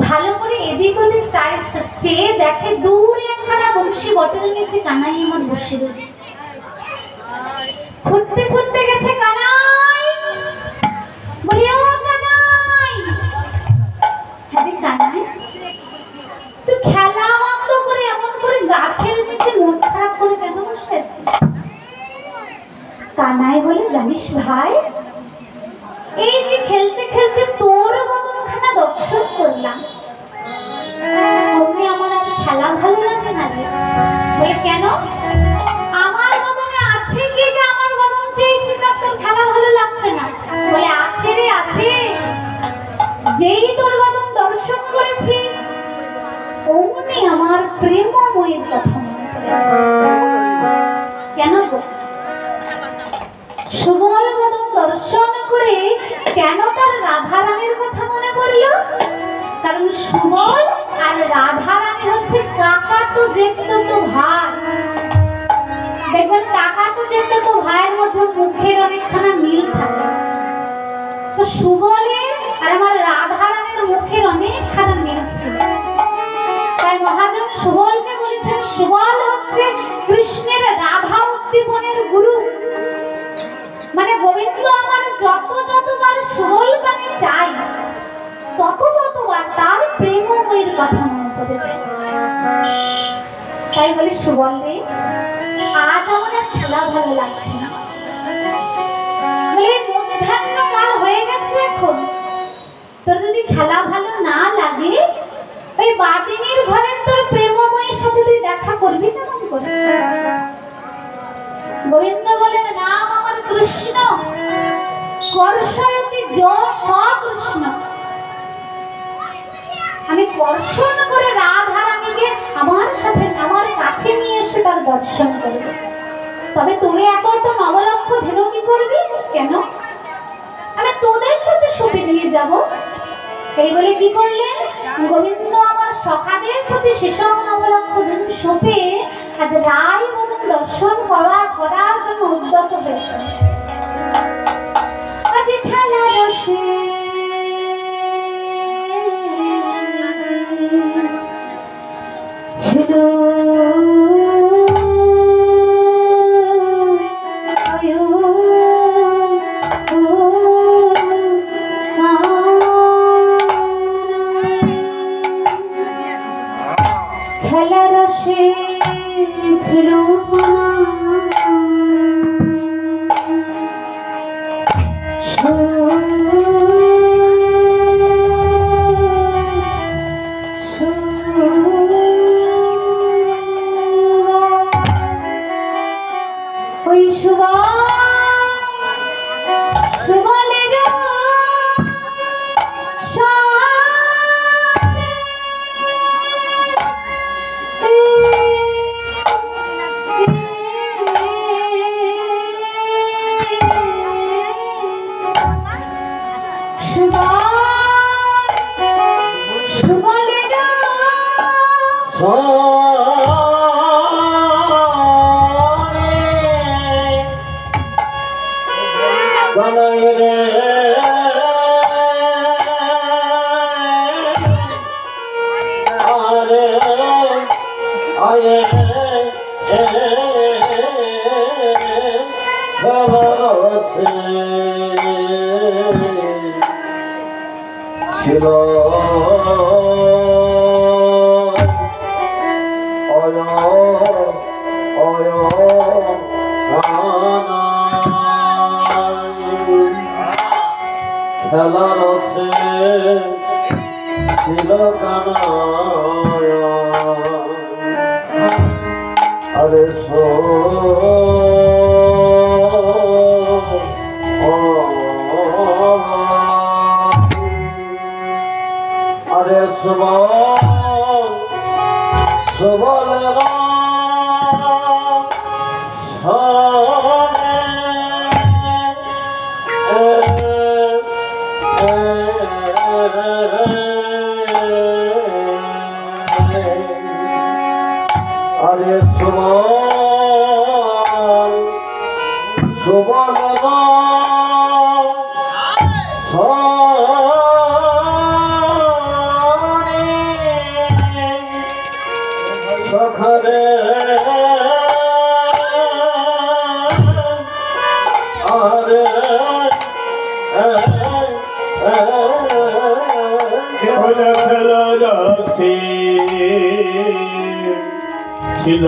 ভালো করে এদিক ওদিক চেয়ে দেখে দূরে একখানা বংশী বটের নিচে কানাই আমার বসে রয়েছে। ছুটতে ছুটতে গেছে কানাই, বলি ও কানাই। হ্যাঁ কানাই, তুই খেলা বন্ধ করে এমন করে গাছের নিচে মন খারাপ করে কেন বসে আছিস? কানাই বলে, জানিস ভাই, এই যে খেলতে খেলতে তোর বদনখানা দর্শন করলাম, অমনি আমার আর খেলা ভালো লাগে না রে। বলে কেন? আমার বদনে আছে কি যে আমার বদন চেয়েছিস আর তোর খেলা ভালো লাগছে না? বলে আছে রে আছে, যেই তোর বদন দর্শন করেছি অমনি আমার প্রেমময়ের কথা মনে পড়ে। কেন গো? সুবল বদন দর্শন করে কেন তার রাধা রানীর কথা মনে পড়ল? কারণ সুবল আর রাধা রানী হচ্ছে কাকাতো জেঠতো ভাই। দেখবেন কাকাতো জেঠতো ভাইয়ের মধ্যে মুখের অনেকখানা মিল থাকে। তো সুবলের আর আমার রাধা রানীর মুখের অনেকখানা মিল ছিল। তাই মহাজন সুবলকে বলেছেন, সুবল হচ্ছে কৃষ্ণের রাধা উদ্দীপনের গুরু। মানে গোবিন্দ আমার যতবার সুবল পানে চাই ততবার তার প্রেমময়ের কথা মনে পড়ে যায়। তাই বলি সুবল রে, আজ আমার আর খেলা ভালো লাগছে না। বলে মধ্যাহ্ন কাল হয়ে গেছে, এখন তোর যদি খেলা ভালো না লাগে ওই বাদিনীর ঘরের তোর প্রেমময়ের সাথে তুই দেখা করবি কেমন করে? গোবিন্দ বলেন, নাম আমার কৃষ্ণ, কর্ষয়তি যশ কৃষ্ণ। আমি কর্ষণ করে রাধা রানীকে আমার সাথে আমার কাছে নিয়ে এসে তার দর্শন করব। তবে তোরে এত নবলক্ষ ধেনু কি করবি? কেন? আমি তোদের সাথে সপে নিয়ে যাব। এই বলে কি করলেন গোবিন্দ আমার সখাদের প্রতি সেসব নবলক্ষ ধেনু সপে আজ রায় বদন দর্শন করার জন্য উদ্যত হয়েছে। আজ খেলা রসে ছিল খেলা রসে ছিল খেলার আছে ছিল আরে আরে সুবল আরে সুবল খেলা রাসে ছিল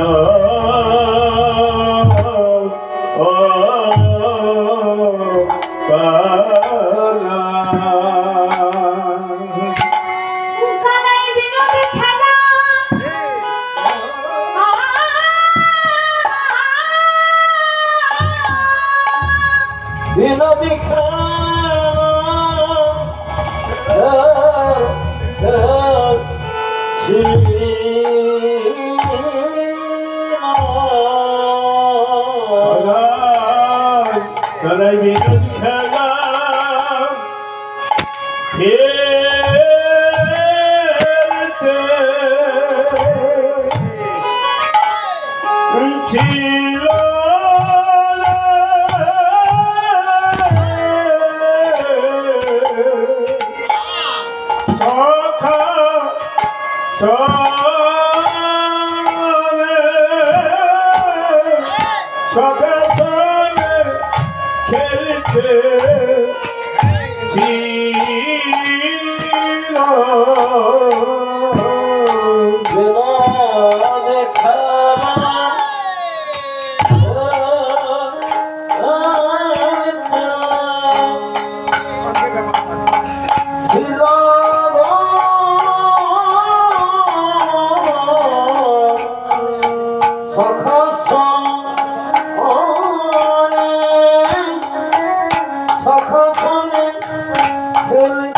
কানাই বিনোদে খেলা বিনোদী কানাই বিনোদ খেলা খেলতে ছিল সখা সখা সনে খেলতে ছিল বিনোদী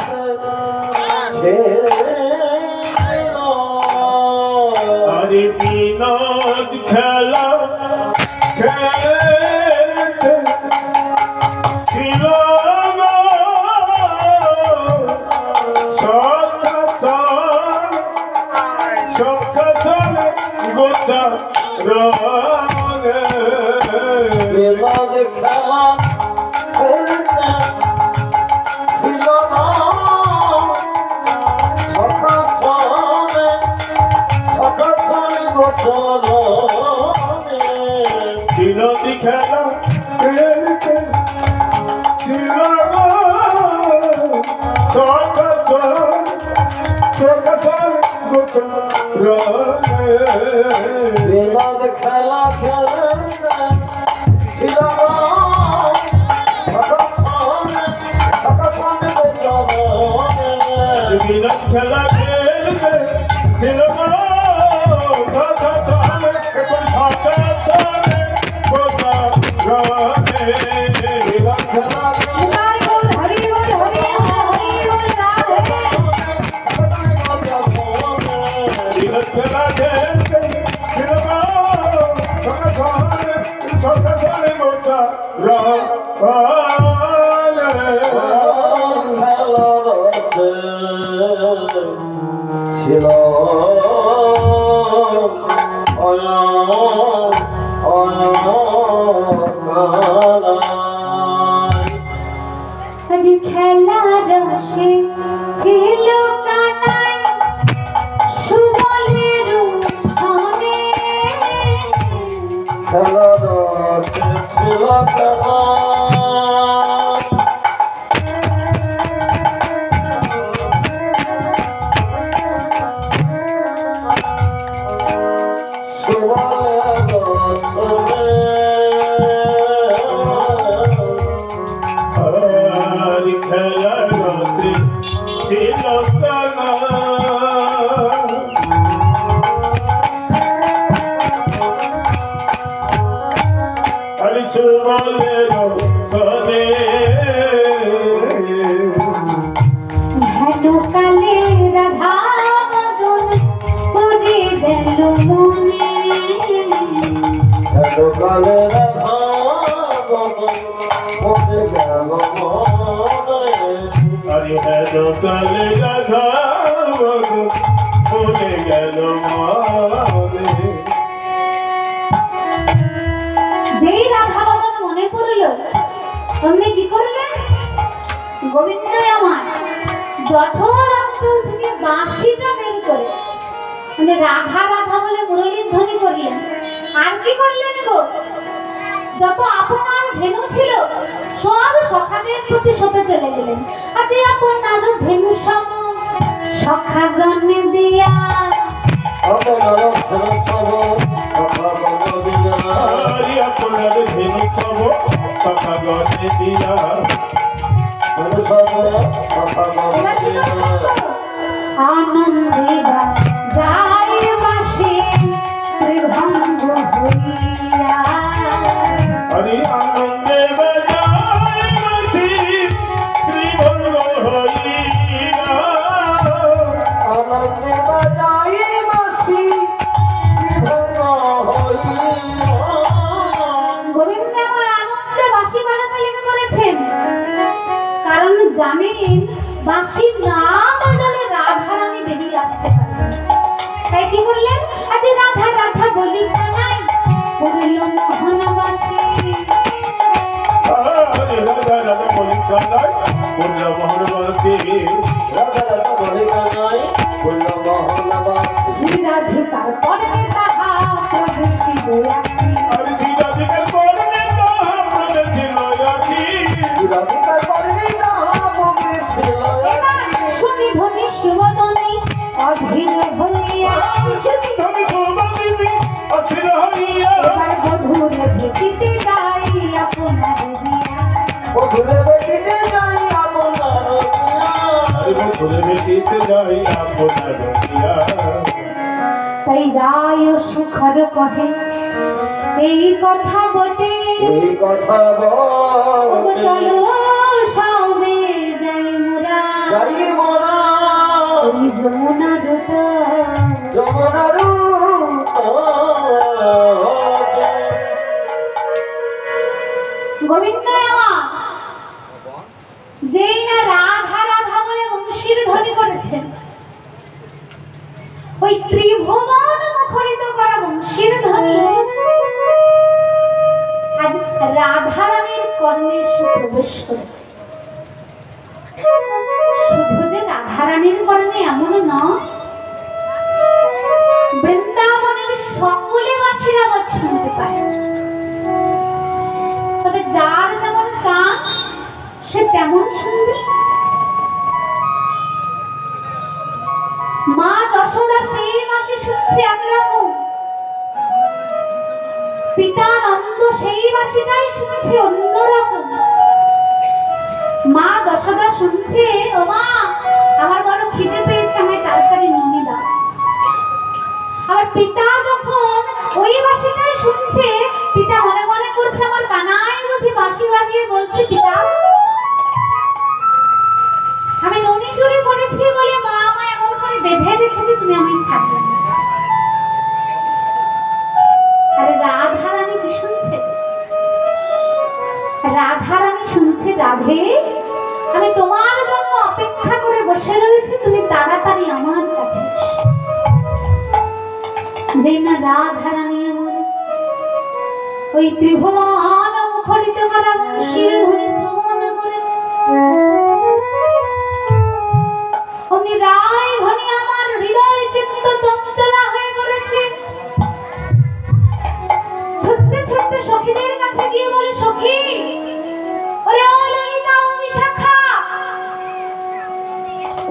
খেলা ছিল আরে বিনোদ খেলা খেলতে ছিল সখা গোচা রঙে বিনোদী খেলা খেলতে ছিল বিনোদী খেলা খেলতে ছিল সখা গোচা রঙে বিনোদ খেলা খেলতে ছিল বিনোদ খেলা খেলতে ছিল জয় গুরু হরি বল হরি হরি বল রাধে খেলা খেলতে ছিল গোচা ছিল আজ খেলা রসে ছিল কানাই সুবলের সনে ছিল খেলা রসে ছিল কানা হরি সুবলের সনে হেন কালে রাধা মদন করে গেল মনে কালে হরি হেন কালে রাধা ভুলে গেল মনে যেই রাধা মদন মনে পড়লো অমনি কি করলেন গোবিন্দ আমার জঠর অঞ্চল থেকে বাঁশিটা বের করে মানে রাধা রাধা বলে মুরলীর ধ্বনি করলেন। আর কি করলেন গো, যত আপনার ধেনু ছিল সব সখাদের প্রতি সপে চলে গেলেন। আজ আপনার ধেনু সম সখা আপনার ধন সব কথা বলিয়া আরে আপনার ধন সব কথা বলিয়া ধন সব কথা বলিয়া আনন্দে যায় বাসি ত্রিভঙ্গ হইয়া আরে আনন্দে বাজায় বাঁশি ত্রিভঙ্গ হইয়া আনন্দে বাজাই বাঁশি বিভঙ্গ হইয়া গোবিন্দ আমার আনন্দে বাঁশি বাজাতে লেগে পড়েছেন, কারণ জানেন বাঁশি না বাজালে রাধারানী বেরিয়ে আসতে পারবে। তাই কি করলেন, আজ রাধা রাধা বলি কানাই পড়ল মোহন বাঁশি। আরে রাধা রাধা বলি কানাই পড়ল মোহন বাঁশি রাধা রাধা বলি কানাই পড়ল মোহন বাঁশি শ্রী রাধিকার পরমে তাহা প্রবেশিব আসি। আরে সীতাদিকের পরনে তাহা প্রবেশিল আসি রাধিকার করলি না মুখে ছিল এবার শুনি ধ্বনি শুভধ্বনি অধীর হইয়া শুনি ধনি শোভাদিনী অধীর হইয়া এবার বধূর ভেটিতে যাই আপনার দিয়া। বধুরে বেটিতে যাই আপনার আরে বধুরে বেটিতে যাই আপনার দিয়া তাই রায় শিখর কহে এই কথা বটে, এই কথা ওগো বল চলো সবে যাই মোরা যাই মোরা ওই যমুনার যমুনারু গোবিন্দ আমার যেই না রাধা রাধা বলে বংশীর ধ্বনি করেছেন, ওই ত্রিভুবন মুখরিত করা বংশীর ধ্বনি আজ রাধারানীর কর্ণে এসে প্রবেশ করেছে। শুধু যে রাধারানীর কর্ণে এমন নয়, বৃন্দাবনের সকলে বাসীর আওয়াজ শুনতে পায়। তবে যার যেমন কান সে তেমন শুনবে। মা যশোদা সেই বাসি শুনছে একরকম, পিতা নন্দ সেই বাসিটাই শুনছে অন্যরকম। মা যশোদা শুনছে, ও মা আমার বড় খিদে পেয়েছে, আমায় তাড়াতাড়ি নুনি দাও। আর পিতা যখন ওই বাসিটাই শুনছে, পিতা মনে মনে করছে আমার কানাই বুঝি বাঁশি বাজিয়ে বলছে, পিতা আমি ননি চুরি করেছি বলে মা আমায় এমন করে বেঁধে রেখেছে, তুমি আমায় ছাড়বে না। আরে রাধারানী কি শুনছে? রাধারানী শুনছে, রাধে আমি তোমার জন্য অপেক্ষা করে বসে রয়েছি, তুমি তাড়াতাড়ি আমার কাছে এসো। যে না রাধারানী আমার ওই ত্রিভুবন মুখরিত করা বংশীর ধ্বনি শ্রবণ করেছে, অমনি রায় ধ্বনি আমার হৃদয় চিত্ত চঞ্চলা হয়ে পড়েছে। ছুটতে ছুটতে সখীদের কাছে গিয়ে বলে, সখী ওরে ও ললিতা ও বিশাখা,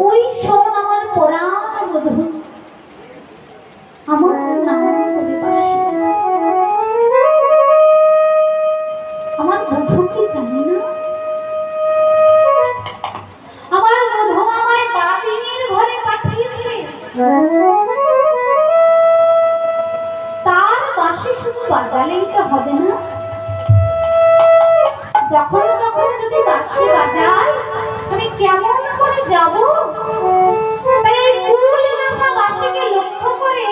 ওই শোন আমার পরাণ বধূ আমার নাম করে বাঁশি বাজায়। আমার বধূ কি জানে না? আমার বধূ আমায় বাদিনীর ঘরে পাঠিয়েছে। তার বাঁশি শুধু বাজালেই তো হবে না, যখন তখন যদি বাঁশি বাজাই আমি কেমন করে যাব? তাই ওই কুল নাশা বাঁশিকে লক্ষ্য করে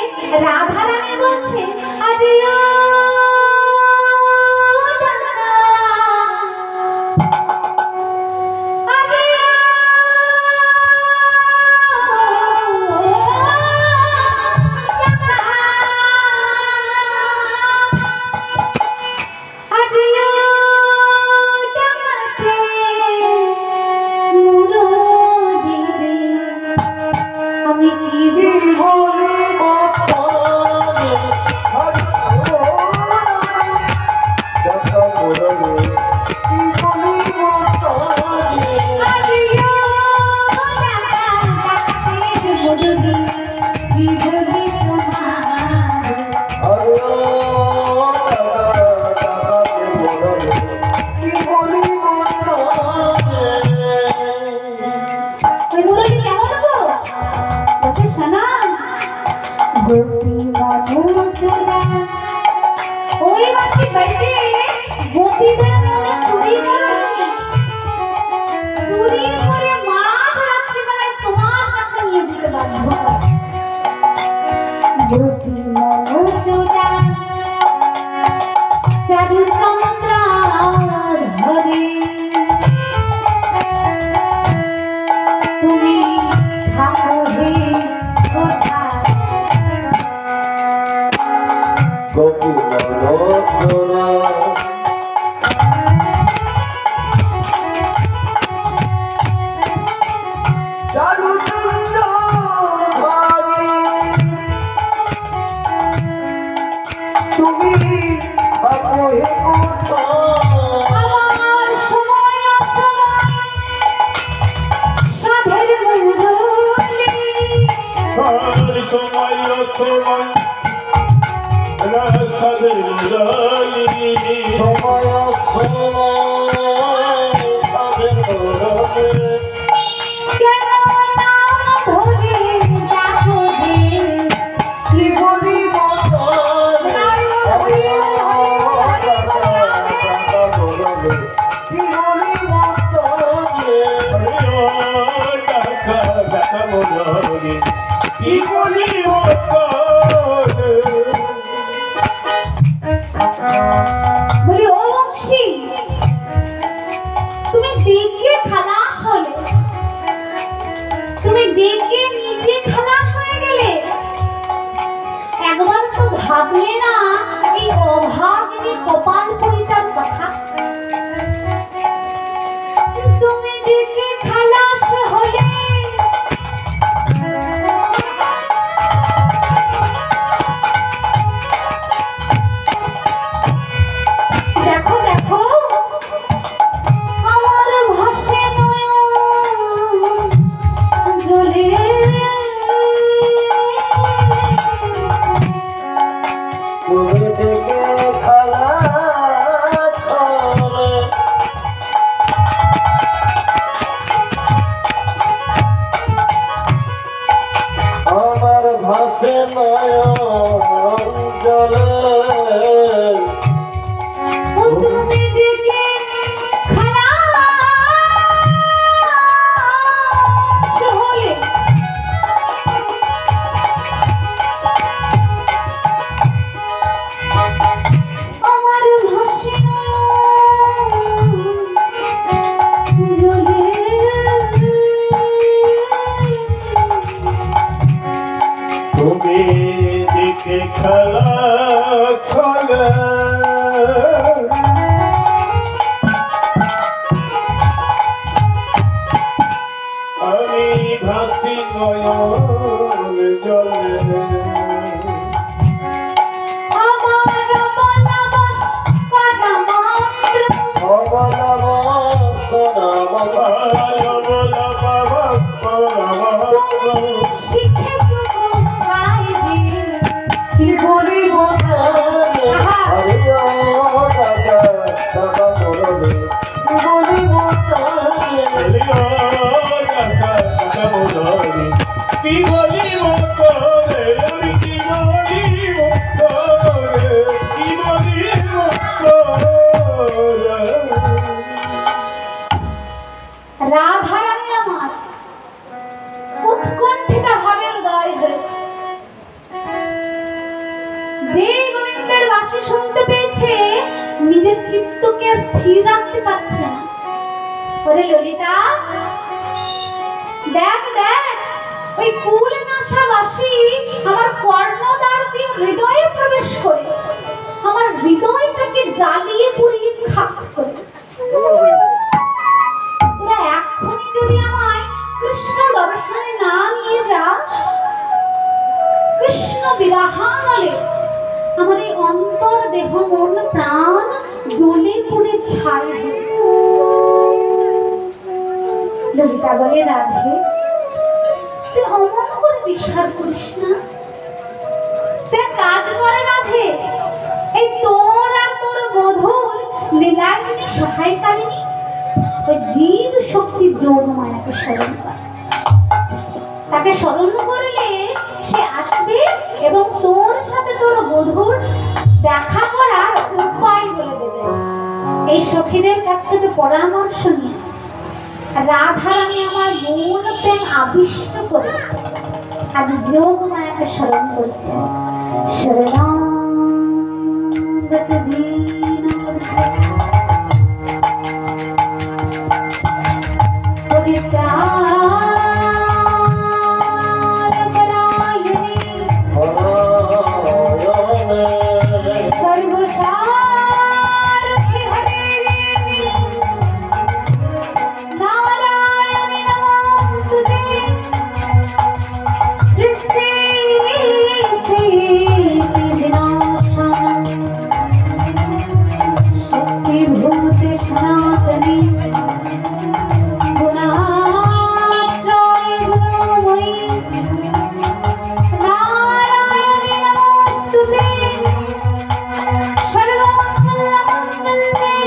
রাধারানী বলছে, আরে ও ডানা, আরে আমি কি বলিব তারে হরি ও দেখা মোরে কি বলিব তারে আদিও ডাকাতে বদলি কি বলি তোমার ওই মাসে বাইতে গোপীদের মনে চুরি করো তুমি, চুরি করে মাঝ রাত্রিবেলায় তোমার কাছে নিয়ে দিতে বাধ্য গোপী মনোচুরা চারু চন্দ্র ধরে তুমি থাকো হে কোথায় গোপী মনোচরা চারু চন্দ্র ধরে তুমি থাকো হে কোথায় আমার সময় অসময় সাধের মুরলি আর সময় অসময় রাসাদের মুরালি সময় সময় সাধের মুরালি কেন নাম ধরে ডাকো হে কি বলিব হরি হরি হরি কি বলিব টাকা টাকা মুরালি কি বলিব বলি ও বংশী তুমি ডেকে খালাস হলে, তুমি ডেকে নিজে খালাস হয়ে গেলে, একবার তো ভাবলে না এই অভাগিনী কপাল পরিতার কথা। তুমি ডেকে খালাস হলে দেখো দেখো আমার ভাসে নয়ন জ্বলে তুমি থেকে খালা চলে আমার ভাসে নয়ন জলে ও তুমি ডেকে খালাস হলে আমার ভাসে নয়ন জ্বলে তুমি দিকে খেলা চলে আমি ভাসি নয়ন জলে আমার বলাবস করা মন্ত্র তুমি শিখেছো কোথায় যে কি বলিব কি বলিব তোরে আমি কি বলিব তোরে কি বলিব তোরে রাধারানী আমার উৎকণ্ঠিত ভাবে উদয় হয়েছে। যে গোবিন্দের বাসি শুনতে পেয়েছে নিজের চিত্তকে আর স্থির রাখতে পারছে না। ওরে ললিতা দেখ দেখ ওই কুল নাশাবাসী আমার কর্ণদ্বার দিয়ে হৃদয়ে প্রবেশ করে আমার হৃদয়টাকে জ্বালিয়ে পুড়িয়ে খাক করে দিচ্ছে। তোরা এখনই যদি আমায় কৃষ্ণ দর্শনে না নিয়ে যাস, কৃষ্ণ বিরাহানলে আমার এই অন্তর দেহ মন প্রাণ জ্বলে পুড়ে ছাই হয়ে যাবে। ললিতা বলে রাধে তুই অমন করে বিষাদ করিস না, তুই কাজ করে রাধে এই তোর আর তোর বধূর লীলায় তিনি সহায়কারিনী ওই জীব শক্তি যোগ মায়াকে স্মরণ কর। তাকে স্মরণ করলে সে আসবে এবং তোর সাথে তোর বধূর দেখা করার উপায় বলে দেবে। এই সখীদের কাছ থেকে পরামর্শ নিয়ে রাধারানী আমার মন প্রেম আবিষ্ট করে আজ যোগ মায়াকে স্মরণ করছে। শরণাগত দীন পরিত্রাণপরায়ণে সর্বসারথি হরে নারায়ণে নমস্তুতে। সৃষ্টি স্থিতি বিনাশায় শক্তিভূতে সনাতনে গুণাশ্রয়ে গুণময়ী নারায়ণে নমস্তুতে। সর্বমঙ্গলমঙ্গলে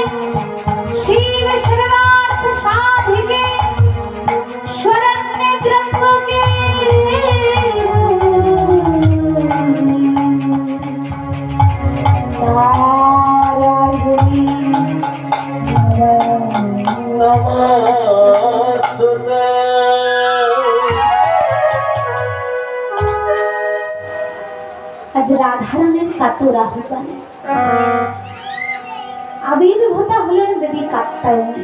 শিব সর্বার্থ সাধিকে শরণ্যে ত্র্যম্বকে নারায়ণী নমস্তুতে। আজ রাধারানের কাতর আহ্বানে আবির্ভূতা হলেন দেবী কাত্যায়নী।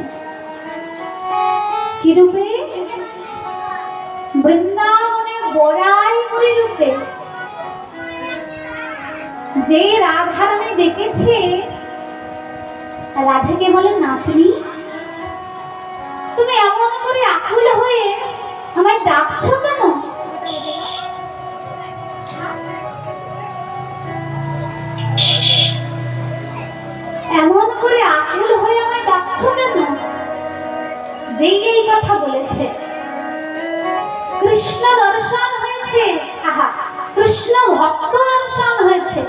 কি রূপে? বৃন্দাবনে বরাইমুড়ি রূপে। যে রাধারানী দেখেছে, রাধাকে বলে নাতনি তুমি এমন করে আকুল হয়ে আমায় ডাকছো কেন? এমন করে আকুল হয়ে আমায় ডাকছো কেন? যেই এই কথা বলেছে কৃষ্ণ দর্শন হয়েছে, আহা কৃষ্ণ ভক্ত দর্শন হয়েছে,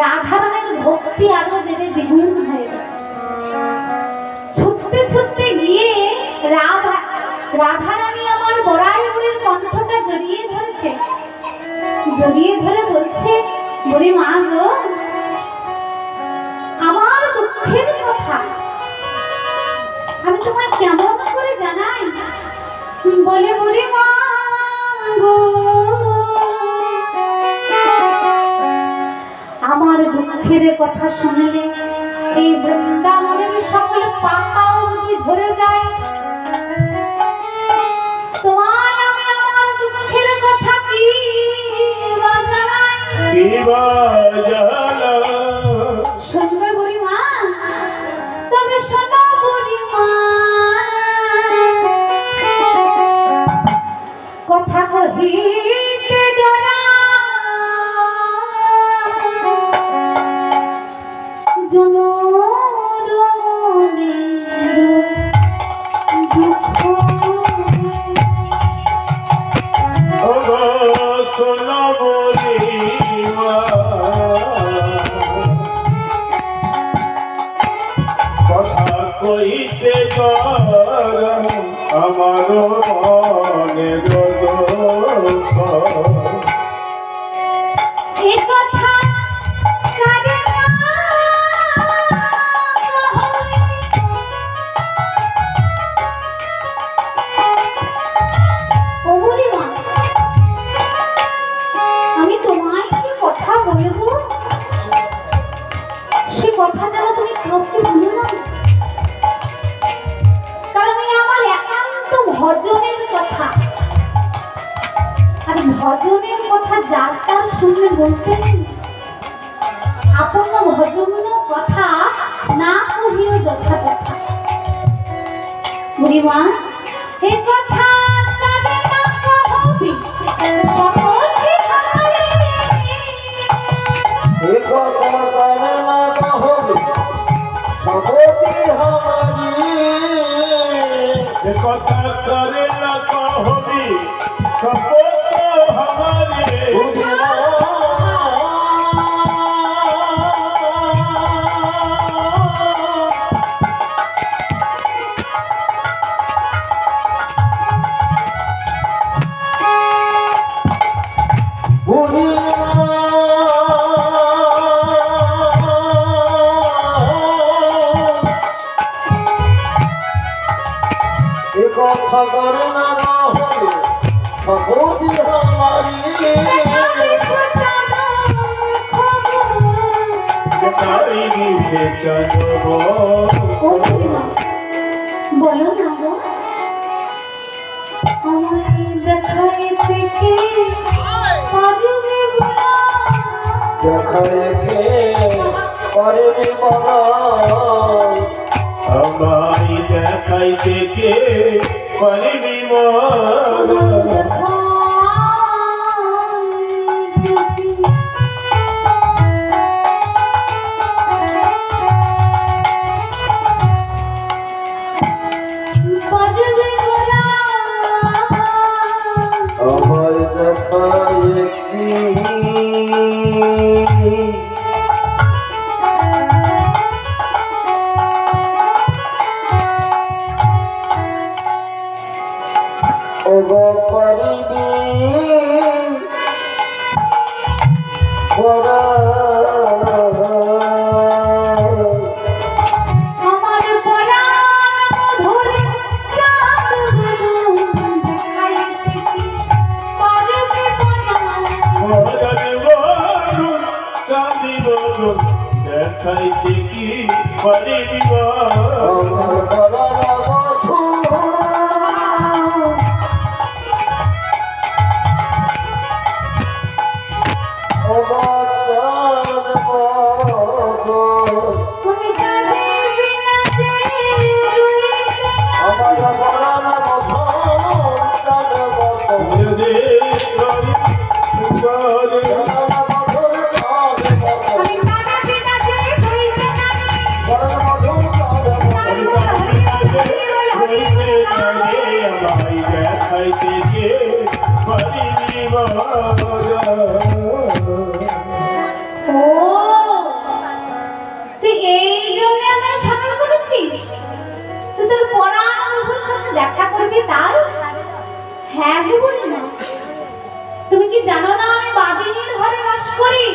রাধারানীর ভক্তি আরো বেড়ে দ্বিগুণ হয়ে গেছে। ছুটতে ছুটতে গিয়ে রাধারানী আমার বরাইমুড়ির কণ্ঠটা জড়িয়ে ধরেছে। জড়িয়ে ধরে বলছে, বুড়ি মা গো, আমার দুঃখের কথা আমি তোমায় কেমন করে জানাই? বলে বুড়ি মা গো, আমার দুঃখের কথা শুনলে এই বৃন্দাবনের সকল পাতা অবধি ধরে যায়। তোমায় আমি আমার দুঃখের কথা কি বা জানাই? শুনবে বুড়ি মা? তবে শোনো বুড়ি মা, কথা কহিতে ডরা যমর মনের দুঃখ। কথা কইতে আমার মনে এ কথা কারে না ও বুড়ি মা, আমি তোমায় কি কথা বলবো সে কথা যেন তুমি কাউকে বলো না, কারণ এই আমার একান্ত ভজনের কথা। আর ভজনের কথা যার তার শুনলে বলতে নেই, আপন ভজন কথা না কহিও যথা তথা। বুড়িমা, এ কথা কানে না কহবি সকলকে হারে। এ কথা কানে না কহবি সকলকে হারি। কথা করে না কহবি সপোত হামারে। কথা করে না হলে ভগবতী আমারি তারিণী সে চলব বলো না গো আমাকে দেখাই থেকে পারবে বলা দেখাইতে পারবি বলা আমায় দেখাইতে কে পারিবি বলা আমায় দেখাইতে ওগো পারিবি বলা আমার পরাণ ধরে চাঁদ বলুন দেখাই থেকে পারবে বলা মহারানী বলুন চাঁদি বলুন দেখাইতে কি পারিবি বলা আমার বলা বধূ তুমি তাদের বিনা যে রইলে আমার বলা বধূ আমি তাদের বিনা যে রইলে না ও তুই এই জন্য আমায় স্মরণ করেছিস তুই তোর পরাণ বন্ধুর সাথে দেখা করবি তাই হ্যাঁ গো বলি না তুমি কি জানো না আমি বাদিনীর ঘরে বাস করি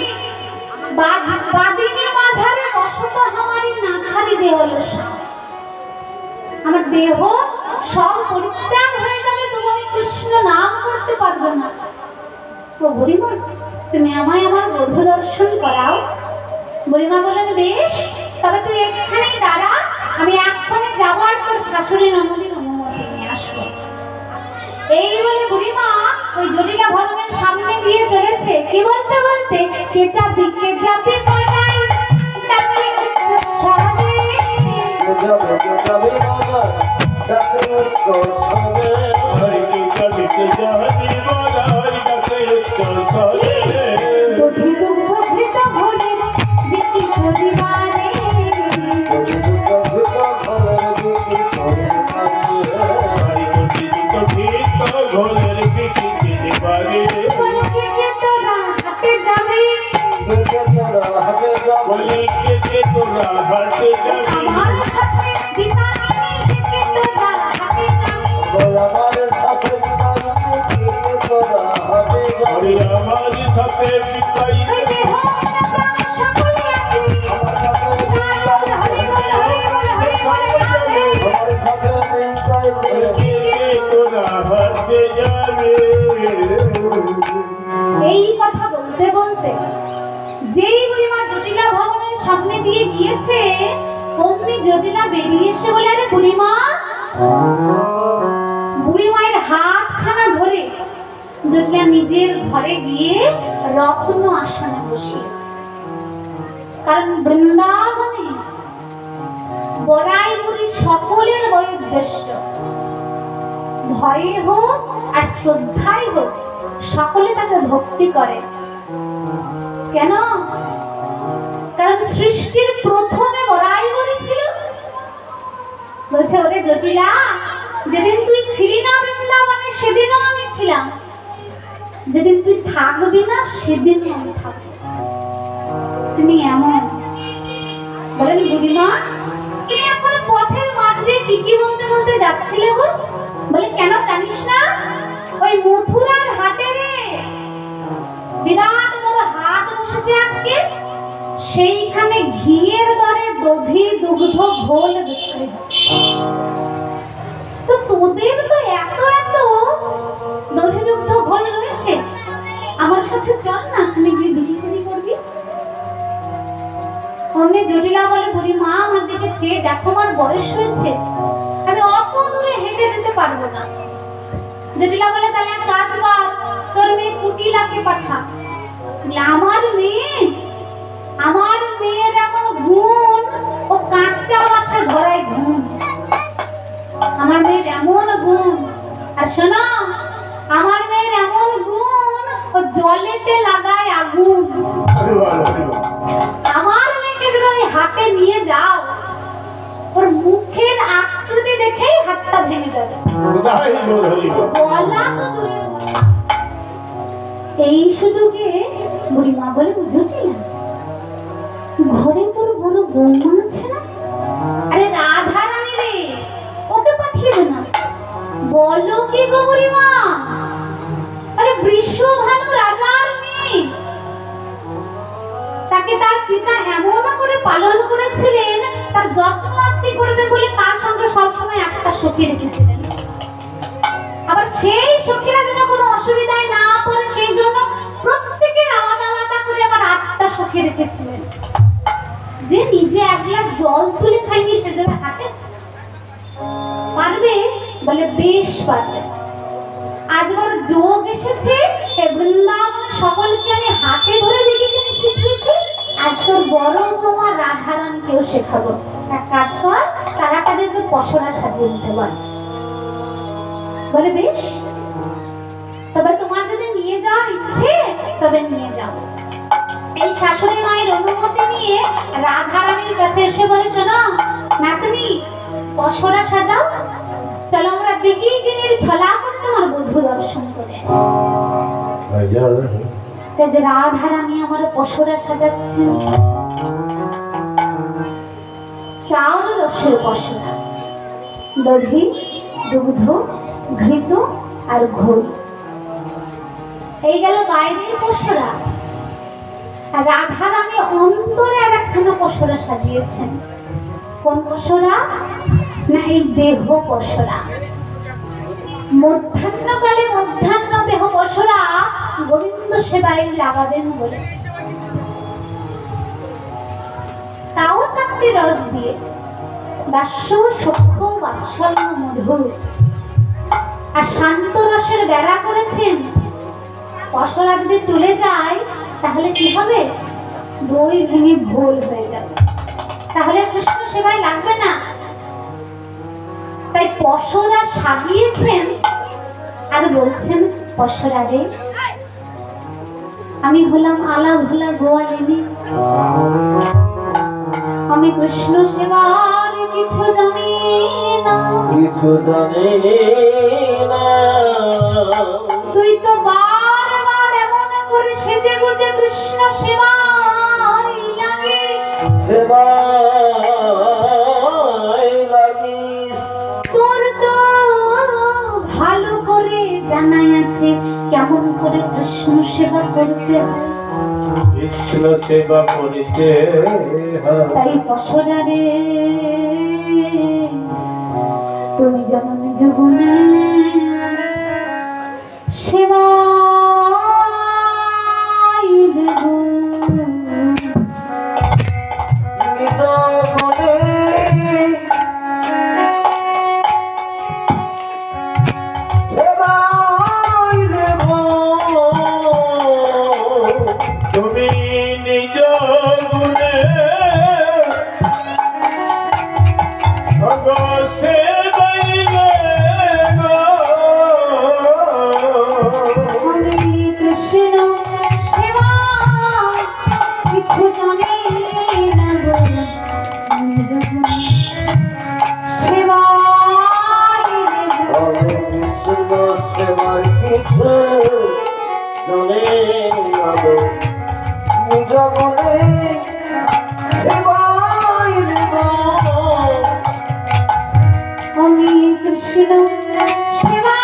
বাদিনী মাঝারে বসত আমারই না ছাড়ি দেহলসা আমার দেহ সব পরিত্যাগ হয়ে যাবে তবু আমি কৃষ্ণ নাম করতে পারবো না তো বুড়িমা তুমি আমায় আমার বধূ দর্শন করাও বুড়িমা বলেন বেশ তবে তুই এখানেই দাঁড়া আমি এক্ষণে যাবো আর তোর শাশুড়ি ননদির অনুমতি নিয়ে আসবো এই বলে বুড়িমা ওই জটিলা ভবনের সামনে দিয়ে চলেছে কি বলতে বলতে কে যাবি পড়াই তাকে সহজে দধি দুগ্ধ ঘৃত ভোলে বিকৃত দিবারে বলে কে তোরা হাতে যাবি আমার সাথে বিকানি কে তোরা হাতে যাবি আমার সাথে পিতাই ওই দেহ মন প্রাণ সকলে আছে হরি বল হরি বল হরি বল হরি এই কথা বলতে বলতে যেই বুড়িমা জটিলা ভবনের সামনে দিয়ে গিয়েছে অমনি জটিলা বেরিয়ে এসে বলে আরে বুড়িমায়ের হাতখানা ধরে জটিলা নিজের ঘরে গিয়ে রত্ন আসনে বসিয়েছে কারণ বৃন্দাবনে বড়াই বুড়ি সকলের বয়োজ্যেষ্ঠ ভয়ে হোক আর শ্রদ্ধায় হোক সকলে তাকে ভক্তি করে কেন কারণ সৃষ্টির প্রথমে বড়াই বুড়ি ছিল বলছে ওরে জটিলা যেদিন তুই ছিলি না বৃন্দাবনে সেদিনও আমি ছিলাম যেদিন তুই থাকবি না সেদিনই আমি থাকবো তুমি এমন বলেন বুড়িমা তুমি এখন পথের মাঝ দিয়ে কি বলতে বলতে যাচ্ছিলে গো বলে কেন জানিস না ওই মথুরার হাটে রে সেইখানে ঘিয়ের দরে দধি দুগ্ধ ঘোল বিক্রি হয়। তো তোদের তো এত এত দধি দুগ্ধ ঘোল রয়েছে, আমার সাথে চল না, ওখানে গিয়ে বিক্রি করবি। অমনি জটিলা বলে, বুড়ি মা আমার দিকে চেয়ে দেখো, আমার বয়স হয়েছে, আমি অত দূরে হেঁটে যেতে পারবো না। জটিলা বলে, তাহলে এক কাজ কর, তোর মেয়ে কুটিলাকে পাঠা। আমার মেয়ের এমন গুণ, ও কাঁচা বাসা ধরায় গুণ, আমার মেয়ের এমন গুণ। আর শোনো, আমার মেয়ের এমন গুণ, ও জলেতে লাগায় আগুন। আমার মেয়েকে যদি ওই হাটে নিয়ে যাও, ওর মুখের আকৃতি দেখেই হাতটা ভেঙে যাবে, বলা তো দূরের কথা। এই সুযোগে বুড়িমা বলে, বুঝলি না, ঘরে তোর বড় বৌমা আছে না, আরে রাধা রানী রে, ওকে পাঠিয়ে দে না। বলো কি গো বুড়িমা? আরে বৃষভানু রাজার মেয়ে, তাকে তার পিতা এমন করে পালন করেছিলেন, তার যত্ন আত্তি করবে বলে তার সঙ্গে সবসময় একটা সখী রেখেছিলেন। আবার সেই সখীরা যেন কোনো অসুবিধায় না পড়ে, সেই জন্য প্রত্যেকের আলাদা আলাদা করে আবার 8টা সখী রেখেছিলেন। যে নিজে এক গ্লাস জল তুলে খাইনি, সে যাবে হাটে? পারবে? বলে বেশ পারবে। আজ বড় যোগ এসেছে, বৃন্দাবন সকলকে আমি হাতে ধরে বিক্রি শিখিয়েছি, আজ তোর বড় বৌমা রাধারানীকেও শেখাবো। এক কাজ কর, তারা তাদেরকে পসরা সাজিয়ে দিতে বল। বলে বেশ, তবে তোমার যদি নিয়ে যাওয়ার ইচ্ছে, তবে নিয়ে যাও। এই শাশুড়ি মায়ের অনুমতি নিয়ে রাধারানীর কাছে এসে বলে, শোনো নাতনি, পসরা সাজাও, চলো আমরা বিকিনির ছলা করে তোমার বধূ দর্শন করে আসি। রাধারানী আমার পসরা সাজাচ্ছেন, 4 রসের পসরা, দধি দুগ্ধ ঘৃত আর ঘোল। এই গেল বাইরের পসরা। রাধারানী অন্তরে আর একখানা পসরা সাজিয়েছেন। কোন পসরা? না, এই দেহ পসরা। মধ্যাহ্নকালে মধ্যাহ্ন দেহ পসরা গোবিন্দ সেবায় লাগাবেন বলে, তাও 4টি রস দিয়ে, দাস্য সখ্য বাৎসল্য মধুর আর শান্ত রসের বেড়া করেছেন। পসরা যদি তুলে যায় তাহলে কি হবে? দই ভেঙে ঘোল হয়ে যাবে, তাহলে কৃষ্ণ সেবায় লাগবে না। তাই পসরা সাজিয়েছেন আর বলছেন, পসরা রে, আমি হলাম আলা ভোলা গোয়ালিনী, আমি কৃষ্ণ সেবার কিছু জানি না, কিছু জানি না। তুই তো বারবার এমন করে সেজে গুজে কৃষ্ণ সেবায় লাগিস, সেবায় লাগিস। তোর তো ভালো করে জানাই আছে কেমন করে কৃষ্ণ সেবা করতে হয়। কৃষ্ণ সেবা করিতে তাই পসরা রে, তুমি যেমন নিজ গুণে সেবা তুমি নিজ গুণে সগ সেবাইলে গো। হরে কৃষ্ণ সেবা কিছু জানি না গো, নিজ গুণে সেবা কৃষ্ণ সেবার কিছু জানি না গো, নিজ গুণে সেবায় গো। আমি কৃষ্ণ সেবা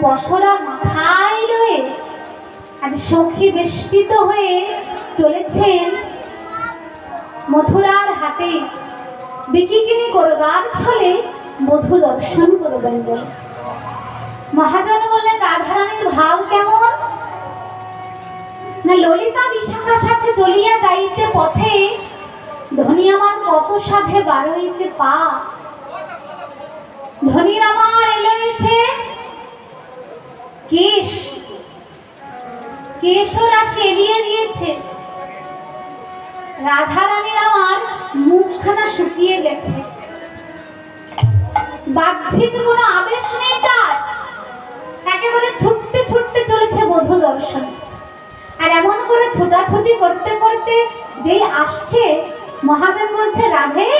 পশরা মাথায় লয়ে আজ সখী বেষ্টিত হয়ে চলেছেন মথুরার হাটে বিকিকিনি করবার ছলে বধূ দর্শন করবেন বলে। মহাজন বললেন, রাধারানীর ভাব কেমন? না, ললিতা বিশাখার সাথে চলিয়া যাইতে পথে ধনী আমার কত সাধে বার হয়েছে পা, ধনীর আমার এলইছে কেশ, কেশরাশি এড়িয়ে দিয়েছে। রাধারানীর আমার মুখখানা শুকিয়ে গেছে, বাহ্যিক কোনো আবেশ নেই তার, একেবারে ছুটতে ছুটতে চলেছে বধূ দর্শন। আর এমন করে ছোটাছুটি করতে করতে যেই আসছে, মহাজন বলছে, রাধে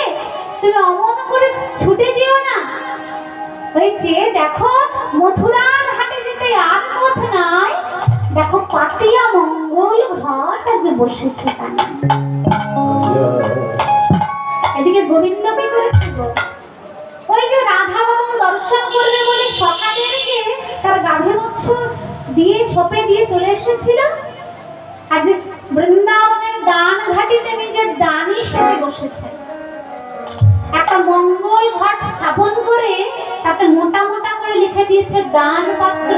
তুমি অমন করে ছুটে যেও না, ওই চেয়ে দেখো মথুরার হাটে যেতে আর পথ নাই, দেখো পাটিয়া মঙ্গল ঘট আজ বসেছে কানে। এদিকে গোবিন্দ কি করেছে গো? ওই যে রাধা বদন দর্শন করবে বলে সখাদেরকে তার গাভী বৎস দিয়ে সপে দিয়ে চলে এসেছিল, আজ বৃন্দাবনের দান ঘাটিতে নিজের দানই সেজে বসেছে। একটা মঙ্গল ঘট স্থাপন করে তাতে মোটা মোটা করে লিখে দিয়েছে দান পাত্র,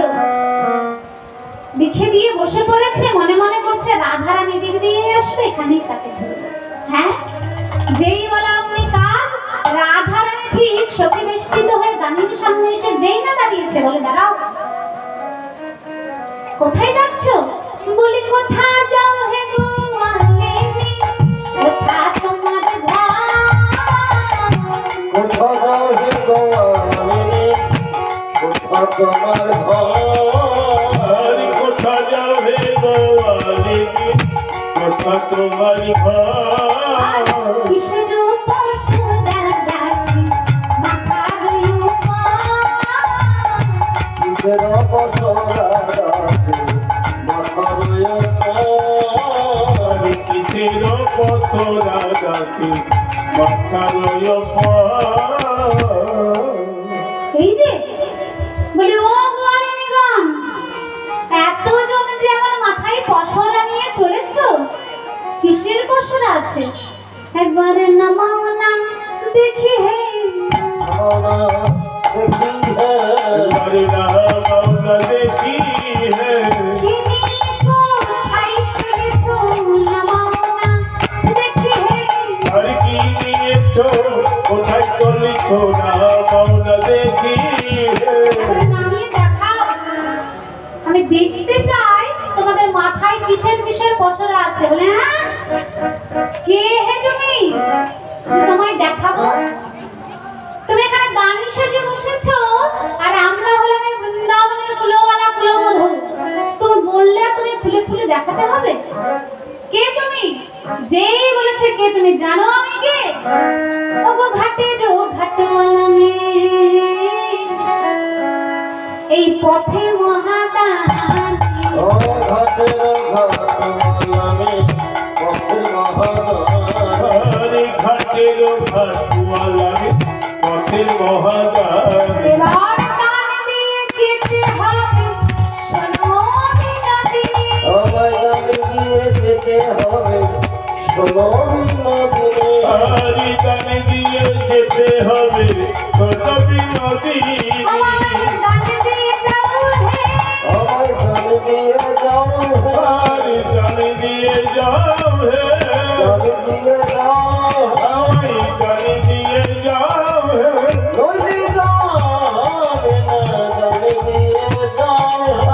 লিখে দিয়ে বসে পড়েছে। মনে মনে করছে রাধারানী দিক দিয়ে আসবে, এখানেই তাকে ধরবে। হ্যাঁ, যেই বলা অমনি কাজ, রাধারানী ঠিক সখী বেষ্টিত হয়ে দানির সামনে এসে যেই না দাঁড়িয়েছে, বলে, দাঁড়াও, কোথায় যাচ্ছ? বলি, কোথা যাও হে গোয়ালিনী, কোথা তোমার ঘর? কোথা যাও হে গোয়ালিনী, কোথা তোমার ঘর? কোথা যাও হে গোয়ালিনী, কোথা তোমার ঘর? কিসের পশুরা দাসী মাথার উপর, কিসের পশুরা দাসী মাথার উপর? কিসের পশুরা দাসী মাথার উপর? এই যে বলি, ও গোয়ালিনীগণ, এতজন যে আমার মাথায় পশরা নিয়ে চলেছ, কিসের পশরা আছে? একবার নামাও না দেখি হে, দেখি দেখি হে, কিনি কোথায় চলেছ? নামাও না দেখি হে, আর কি নিয়েছ, কোথায় চলেছ? না মাওনা দেখি হে। নামিয়ে দেখাও, আমি দেখতে চাই তোমাদের মাথায় কিসের কিসের পশরা আছে। বলে, হ্যাঁ, কে হে তুমি যে তোমায় দেখাবো? তুমি এখানে দানি সেজে বসেছো, আর আমরা হলাম এই বৃন্দাবনের কুলওয়ালা কুলবধূ। তুমি বললে আর তুমি খুলে খুলে দেখাতে হবে? কে তুমি? যেই বলেছে কে তুমি, জানো আমি কে? ওগো ঘাটের ঘাটওয়ালা মেয়ে, এই পথে মহাদানী, ও ঘাটের ঘাটওয়ালা পথের মহাদানী, ঘাটের ঘাটওয়ালা পথের মহাদানী। এবার দান দিয়ে যেতে হবে শোনো বিনোদিনী, আমায় গান দিয়ে যেতে হবে শোনো বিনোদিনী, আরি গান দিয়ে যেতে হবে শোনো বিনোদিনী। আমায় দান দিয়ে যাও হে, আমায় গান দিয়ে যাও হে, আরি গান দিয়ে যাও হে, গান দিয়ে যাও, আমায় গান দিয়ে যাও হে। নইলে যাবে না, গান দিয়ে যাও,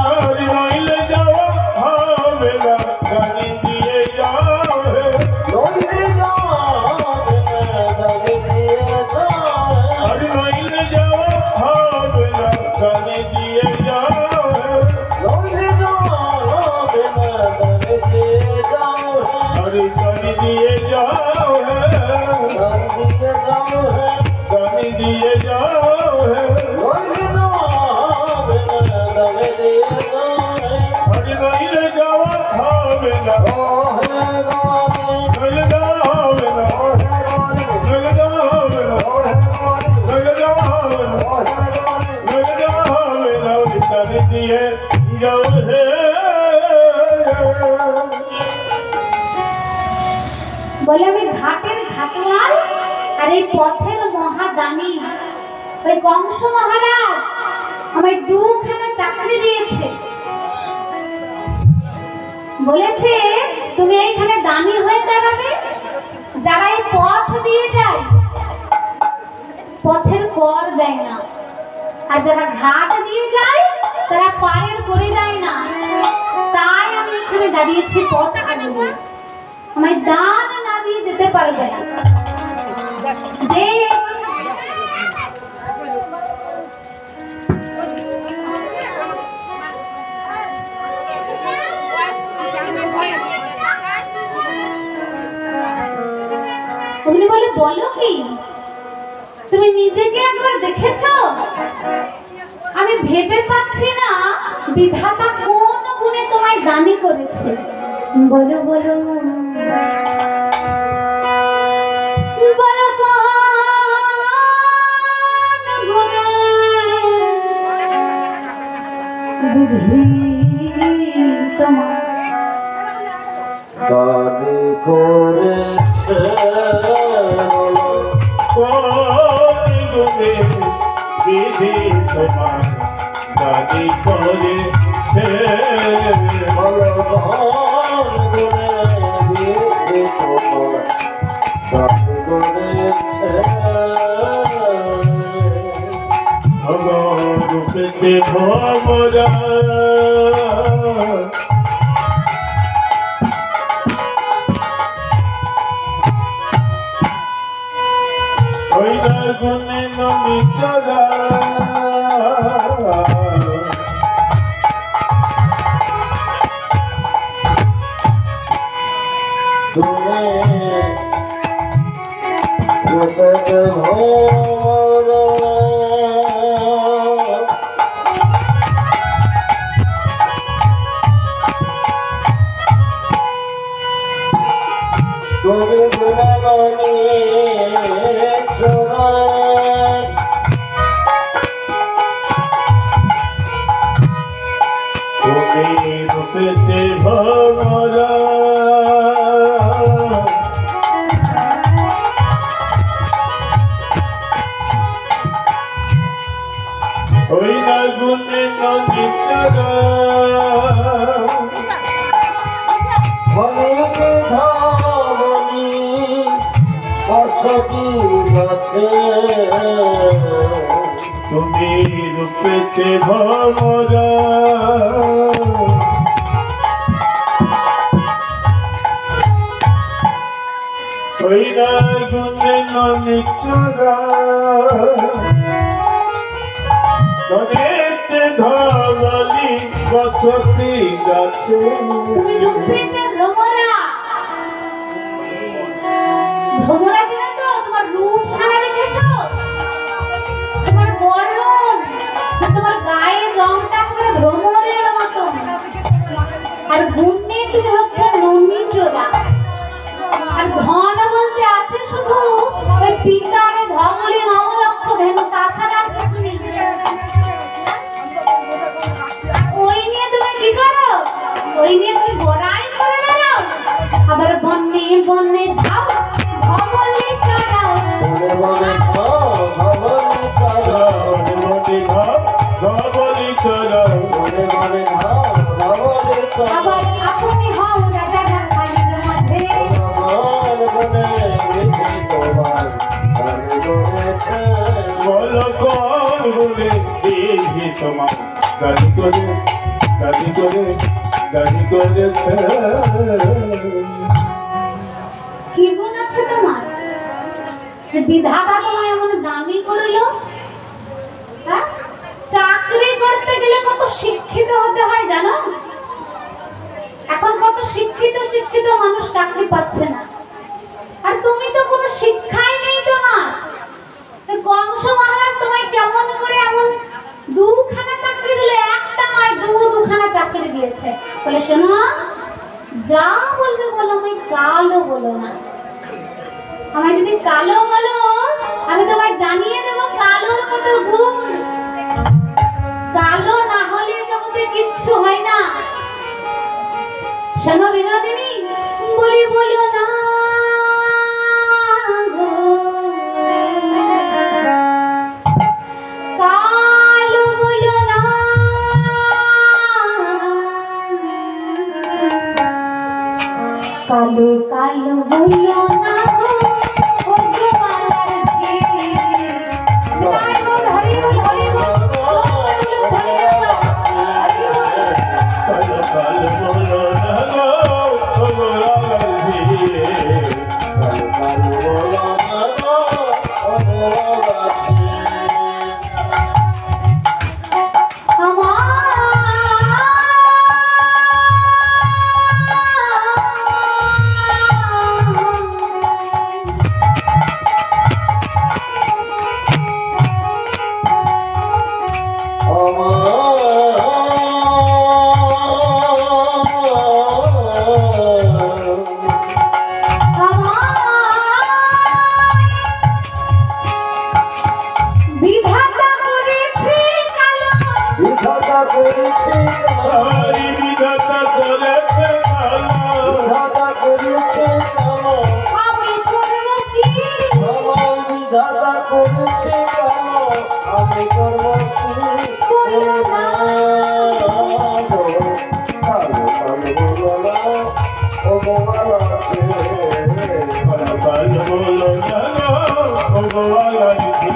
আরি নইলে যাওয়া হবে না, গান দিয়ে যাও হে। নইলে যাবে না, গান দিয়ে যাও, আরি নইলে যাওয়া হবে না, গান দিয়ে যাও হে। নইলে যাবে না, গান দিয়ে যাও, আরি গান দিয়ে যাও হে, গান দিয়ে যাও হে, গান দিয়ে যাও হে। নইলে যাবে না, গান দিয়ে যাও, আরি নইলে যাওয়া হবে না, ও হে গানে, নইলে যাওয়া হবে না, ও হে গানে, নইলে যাওয়া হবে না, ও হে গানে, নইলে যাওয়া হবে না, ও হে গানে, নইলে যাওয়া হবে না। ওই গান দিয়ে যাও হে বলে আমি ঘাটের ঘাটওয়াল আর এই পথের মহাদানী ওই কংস মহারাজ আমায় দুখানা চাকরি দিয়েছে, বলেছে তুমি এইখানে দানী হয়ে দাঁড়াবে, যারা এই পথ দিয়ে যায় পথের কর দেয় না, আর যারা ঘাট দিয়ে যায় তারা পারের করে দেয় না, তাই আমি এখানে দাঁড়িয়েছি পথ আনবো, আমায় দান না দিয়ে যেতে পারবে না। যে উনি বলে বলো কি তুমি নিজেকে একবার দেখেছো? আমি ভেবে পাচ্ছি না বিধাতা কোন গুণে তোমায় দানী করেছে, বলো বলো বলো কোন গুণে বিধি তোমার দানি করেছে কোন গুণে বিধি তোমার দানি করেছে ভগবান গুণে বিধি তোমার দানি করেছে রূপে ভমরা ওই গুণে নমি চরা তুমি রূপে ভমরা তুমি গুণাবলী চোরা তুমি রূপেতে ভমরা ওই না গুণে নদী চরা অনেকে ধাবনি বসতি গাছে তুমি রূপেতে ভমরা ওই না গুণে নদী চরা নদীতে ধবলি বসতি গাছে তুমি রূপেতে ভ্রমরা, ভ্রমরা জানো তো তোমার রূপ খানা দেখেছো, তোমার বরণ তোমার গায়ের রংটা করে ভ্রমরের মতো, আর গুণে তুমি হচ্ছে নন্দি চোরা, আর ধন বলতে আছে শুধু ওই পিতারে ধমলি নবলক্ষ ধেনু, তাছাড়া আর কিছু নেই। ওই নিয়ে তুমি কি করো? ওই নিয়ে তুমি বড়াই করে বেড়াও, আবার বন্যে বন্যে ধাও ধমলি চড়াও, বনে বনে ভবনি চরা ধবলি চরা বনে বনে ভবনি চরা আবার আপনি হও রাজা রাখালের মধ্যে, ভগবান গুণে বিধি তোমার দানি করেছে বলো কোন গুণে বিধি তোমার দানি করেছে কি গুণ আছে তোমার যে বিধাতা তোমায় এমন দামি করলো? হ্যাঁ, চাকরি করতে গেলে কত শিক্ষিত হতে হয় জানো? এখন কত শিক্ষিত শিক্ষিত মানুষ চাকরি পাচ্ছে না, আর তুমি তো কোনো শিক্ষাই নেই তোমার। তো কংস মহারাজ তোমায় কেমন করে এমন দুখানা চাকরি দিল? একটা নয়, দুখানা চাকরি দিয়েছে। বলে শোনো, যা বলবে বলো, আমায় কালো বলো না। আমায় যদি কালো বলো আমি তোমায় জানিয়ে দেবো কালোর কত গুণ। কালো না হলে যখন শোনো বিনোদিনী, বলি বলো না গো, কালো বলো না, কালো কালো বলো না গো, ও গোপাল কে। জয় গো, হরি বল, হরি বল, হরি বল, হরি বল। কালো কালো বলো না গো, ও গোপাল কে। কালো কালো বলো না গো, ও গোপাল কে। হরি বিধাতা করেছে কালো। আমি করব কি? বিধাতা করেছে কালো, আমি করব কি? বলো না। কালো কালো বলো না, ও গোপাল কে। কালো কালো বলো না গো, ও গোপাল কে।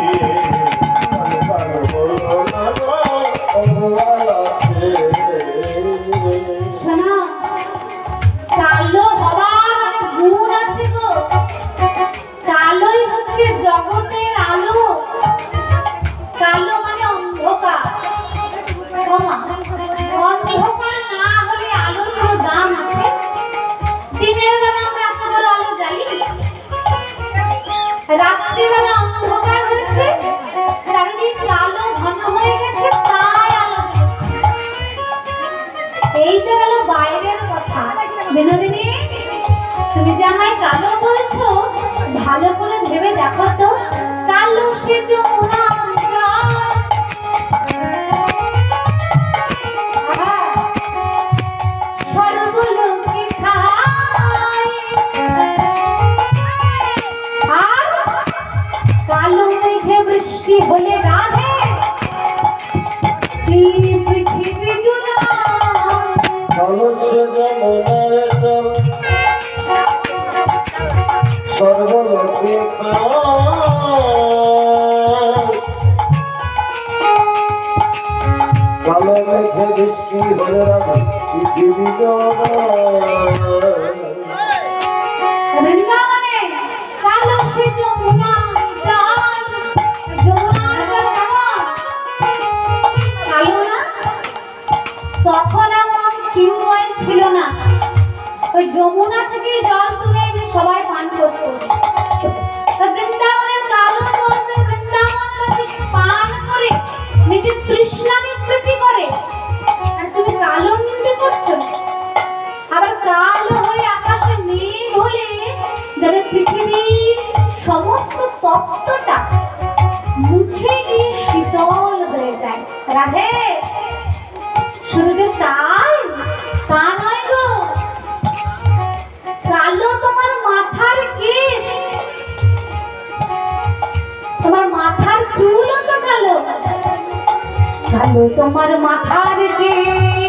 কালো কালো বলো না গো, ও গোপাল কে। শোনো, কালো হবার অনেক গুণ আছে গো। কালোই হচ্ছে জগতের আলো। কালো মানে অন্ধকার। ওমা, অন্ধকার না হলে আলোর কোনো দাম আছে? দিনের বেলা আমরা এত বড় আলো জ্বালি, রাত্রিবেলা অন্ধকার হয়েছে, চারিদিক কালো ঘন হয়ে গেছে, তাই আলো জ্বলছে। এই তো গেল বাইরের কথা। বিনোদিনী, তুমি যে আমায় কালো বলছো, ভালো করে ভেবে দেখো তো, কালো সে যমুনা জল। সর্বলোকে ছাই। আর কালো মেঘে বৃষ্টি হলে রাধে পৃথিবী জুড়ে। কালো সে যমুনার জল, সর্বলোকে কালো মেঘে বৃষ্টি হলে রাধে পৃথিবী বৃন্দাবনে কালো সে যমুনা জল। যমুনার জল কালো না? তখন এমন টিউবওয়েল ছিল না, ওই যমুনা থেকে জল তুলে এনে সবাই পান করতো। তা বৃন্দাবনের কালো জলকে বৃন্দাবনবাসী পান করে নিজের তৃষ্ণা নিবৃত্তি করে, আর তুমি কালো নিন্দে করছো। আবার কালো হয়ে আকাশে মেঘ হলে যেন পৃথিবীর সমস্ত তত্ত্বটা মুছে গিয়ে শীতল হয়ে যায়। রাধে, শুধু যে তাই তা নয় গো, কালো তোমার মাথার কেশ, তোমার মাথার চুলও তো কালো। কালো তোমার মাথার কেশ।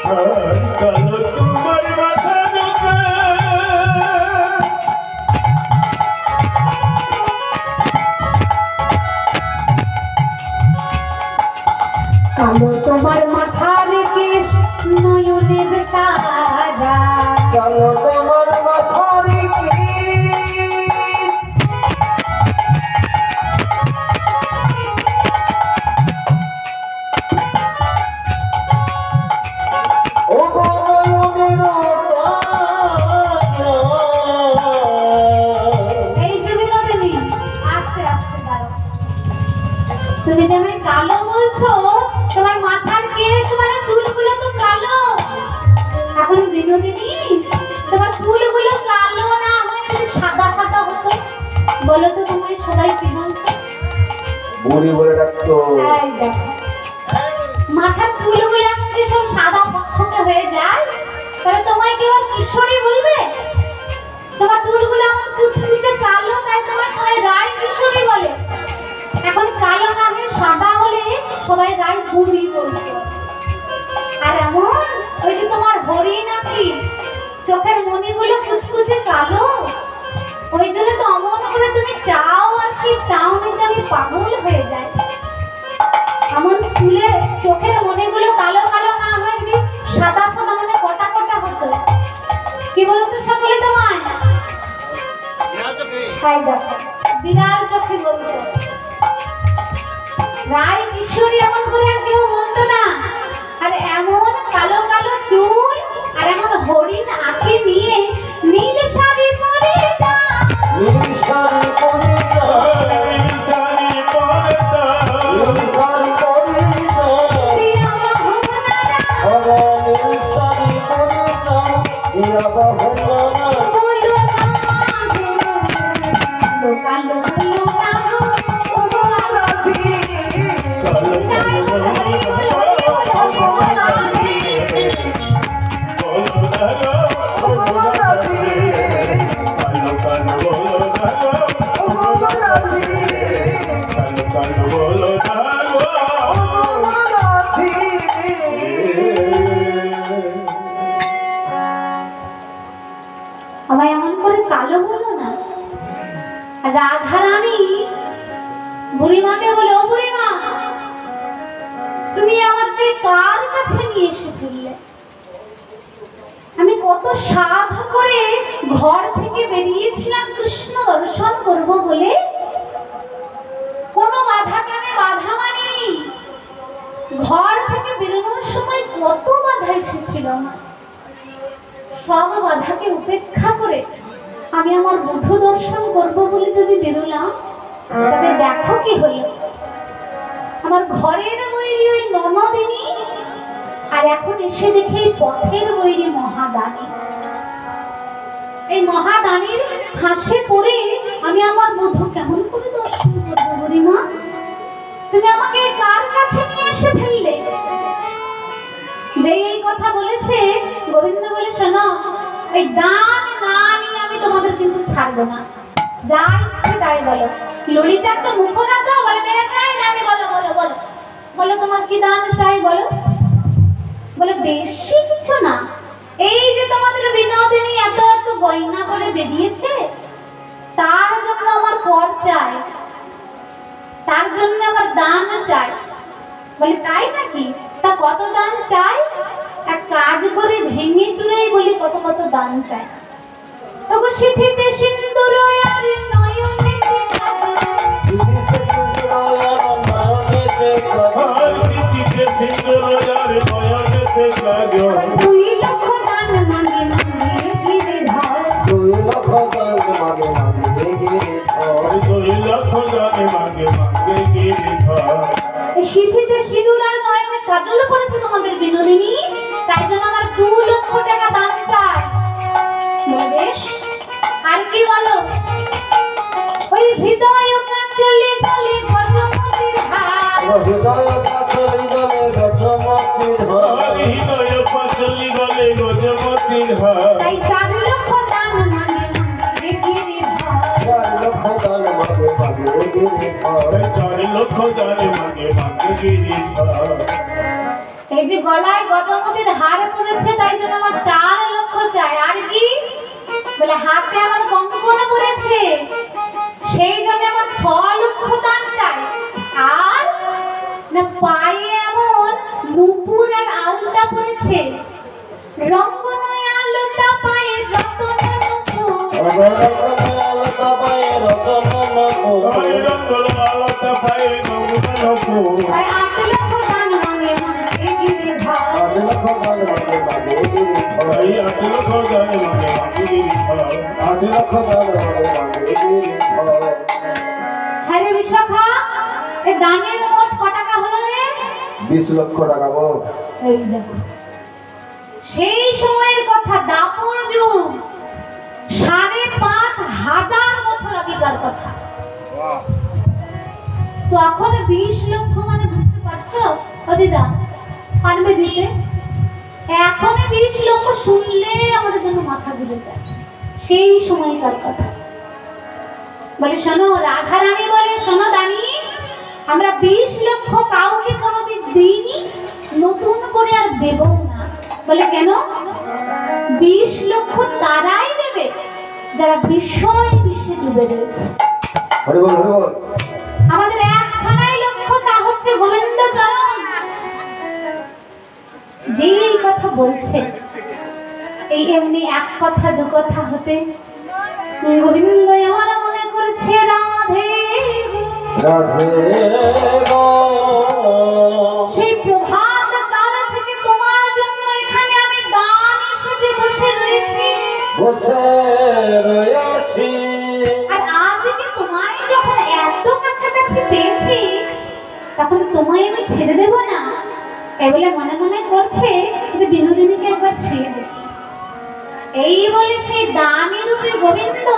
কালো তোমার মাথা ঢোকে। কালো তোমার মাথার কেশ, নয়নের তারা। কালো তোমার মাথার ও এই যে বিনোদিনী, আস্তে আস্তে দাঁড়াও। তুমি যে আমায় কালো বলছো, তোমার মাথার কেশ মানে চুলগুলো তো কালো। এখন বিনোদিনী, তোমার চুলগুলো কালো না হয়ে যদি সাদা সাদা হতো, বলো তো তোমায় সবাই কি বলতো? বুড়ি বলে ডাকতো। এই দেখো, মাথার চুলগুলো এখন যদি সব সাদা ফকফকে হয়ে যায় তবে তোমায় কেউ আর কিশোরী বলবে? তোমার চুলগুলো আমার কুচকুচে কালো, তাই তোমার সবাই রায় কিশোরী বলে। এখন কালো না হয়ে সাদা হলে সবাই রায় বুড়ি বলতো। আর এমন ওই যে তোমার হরি নাকি চোখের মণিগুলো কুচকুচে কালো, ওই জন্য তো অমন করে তুমি চাও আর সেই চাও নিতে আমি পাগল হয়ে যাই। এমন চুলের চোখের মণিগুলো কালো কালো না হয়ে যদি সাদা সাদা মানে কটা কটা হতো, কি বলতো সকলে তোমায়? তাই দেখো, বিড়াল চোখে বলতো। রায় কিশোরী এমন করে আর কেউ বলতো না। আর এমন কালো কালো চুল আর এমন হরিণ আঁখি নিয়ে নীল শাড়ি পরে নীল শাড়ি পরে নীল শাড়ি পরে নীল শাড়ি পরে নীল শাড়ি পরে ইয়া বাহুনা কালো কালো কালো আমায় এমন করে কালো বলো না। রাধা রানী বুড়িমাকে বলে, ও বুড়িমা, তুমি আমাকে কার কাছে নিয়ে এসে ফেললে? আমি কত সাধ করে ঘর থেকে বেরিয়েছিলাম কৃষ্ণ দর্শন করব বলে, কোনো বাধাকে আমি বাধা মানিনি। ঘর থেকে বেরোনোর সময় কত বাধা এসেছিল আমার, সব বাধাকে উপেক্ষা করে আমি আমার বধূ দর্শন করব বলে যদি বেরোলাম, তবে দেখো কি হলো। আমার ঘরের বৈরী ওই ননদিনী, আর এখন এসে দেখে পথের বৈরী মহাদানী। এই মহাদানীর ফাঁসে পড়ে আমি আমার বধূ কেমন করে দর্শন করবো? বুড়িমা, তুমি আমাকে কার কাছে নিয়ে এসে ফেললে? যে এই কথা বলেছে গোবিন্দ বলে, শোনো, এই দান না নিয়ে আমি তোমাদের কিন্তু ছাড়বো না। যা ইচ্ছে তাই বলো। ললিতা একটা মুখ না তো বলে, মেরে চাই জানি, বলো বলো বলো বলো তোমার কি দান চাই বলো। বলে বেশি কিছু না, এই যে তোমাদের বিনোদিনী এত এত গয়না বলে বেরিয়েছে, তার জন্য আমার কর চাই, তার জন্য আমার দান চাই। বলে তাই নাকি? তা কত দান চাই? এক কাজ করে ভেঙে চুরেই বলি কত কত দান চাই। তখন সিথিতে সিন্দুর আর নয়নেতে কাজল, দুই লক্ষ দান মাগে মাগে গিরে ধর, 2 লক্ষ দান মাগে মাগে গিরে ধর 2 লক্ষ দান মাগে মাগে গিরে ধর। সিথিতে সিঁদুর আর নয়নে কাজল পড়েছে তোমাদের বিনোদিনী, তাই জন্য আমার 2 লক্ষ টাকা দান চাই। বেশ, আর কি বলো? ওই হৃদয় কাঁচলে গলে গজমতির হার, হৃদয় কাছলি গলে গজমতির হার হৃদয় পাঁচলি গলে গজমতির হার। তাই 4 লক্ষ দান মাগে মাগে গিরে ধর, 4 লক্ষ দান মাগে মাগে গিরে ধর 4 লক্ষ দান মাগে মাগে গিরে ধর। এই যে গলায় গজমতির হার পড়েছে, তাই জন্য আমার 4 লক্ষ চাই। আর কি বলে? হাতে আমার কঙ্কন পড়েছে, সেই জন্য আমার 6 লক্ষ দান চাই। আর না পায়ে এমন নুপুর আর আলতা পড়েছে, রঙ্গ নয় আলতা পায়ে রতন নুপুর, আলতা পায়ে রতন নপুর রতন আলতা পায়ে রতন নপুর। আর 8 লক্ষ দান মাগে মাগে গিরে ধর, 8 লক্ষ দান মাগে মাগে গিরে ধর 8 লক্ষ দান মাগে মাগে গিরে ধর 8 লক্ষ দান মাগে মাগে গিরে ধর। হ্যাঁ রে বিশাখা, এই দানের মোট ক টাকা হলো রে? 20 লক্ষ টাকা গো। এই দেখো, সেই সময়ের কথা, দাপর যুগ, 5,500 বছর আগেকার কথা। তখন 20 লক্ষ মানে বুঝতে পারছো ও দিদা পারবে দিতে? এখন 20 লক্ষ শুনলে আমাদের জন্য মাথা ঘুরে যায়। সেই সময়কার কথা বলে, শোনো রাধা রানী বলে, শোনো দানি, আমরা 20 লক্ষ কাউকে কোনোদিন দিইনি, নতুন করে আর দেব না। বলে কেন? 20 লক্ষ তারাই দেবে যারা বিষয় বিষে ডুবে রয়েছে। আমাদের একখানাই লক্ষ্য, তা হচ্ছে গোবিন্দ চরণ। যে এই কথা বলছে, এই এমনি এক কথা দু কথা হতে গোবিন্দ আমার মনে করছে রাধে রাধে গো। সেই প্রভাত কাল থেকে তোমার জন্য এখানে আমি দানি সেজে বসে রয়েছি, বসে রয়েছি। আর আজকে তোমায় যখন এত কাছাকাছি পেয়েছি, তখন তোমায় আমি ছেড়ে দেব না। এই বলে মনে মনে করছে যে বিনোদিনীকে একবার ছুঁয়ে দেখি। এই বলে সেই দানি রূপে গোবিন্দ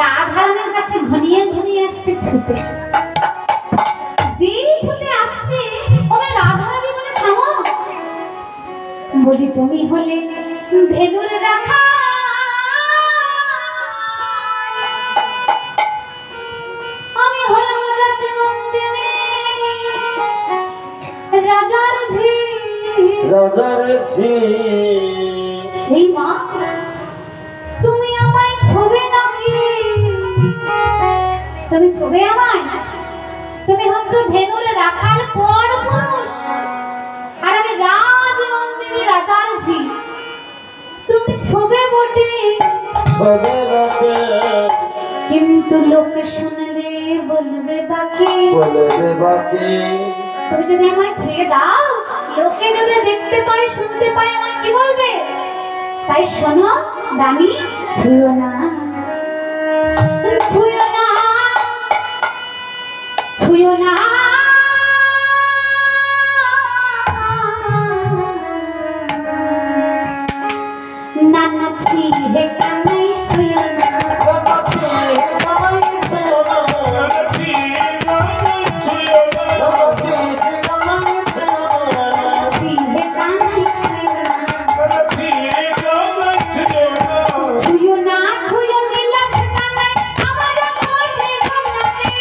রাধারানীর কাছে ঘনিয়ে ঘনিয়ে আসছে ছুঁচে। যে ছুঁতে আসছে ওরা রাধারানী বলে, থামো। বলি তুমি হলে ধেনুর রাখা, আমি হলাম রাজনন্দিনী রাজার ঝি। রাজার ঝি। এই মা, তুমি আমায় ছোবে নাকি? তুমি ছোবে আমায়? তুমি হচ্ছে ধেনুর রাখাল পর পুরুষ, আর আমি রাজনন্দিনী রাজার ঝি। তুমি ছোবে বটে, ছবে বটে, কিন্তু লোকে শুনলে বলবে বাকি। বলবে বাকি। তুমি যদি আমায় ছুঁয়ে দাও, লোকে যদি দেখতে পায় শুনতে পায় আমায় কি বলবে? তাই শোনো দানি, ছুঁয়ো না, ছুঁয়ো না, ছুঁয়ো না। নানা ছি হে কানাই ছুঁয়ো না, ছি হে কানাই ছুঁয়ো না, ছুঁয়ো না, ছুঁয়ো নীলাভ কানাই আমার মনে রঙানি।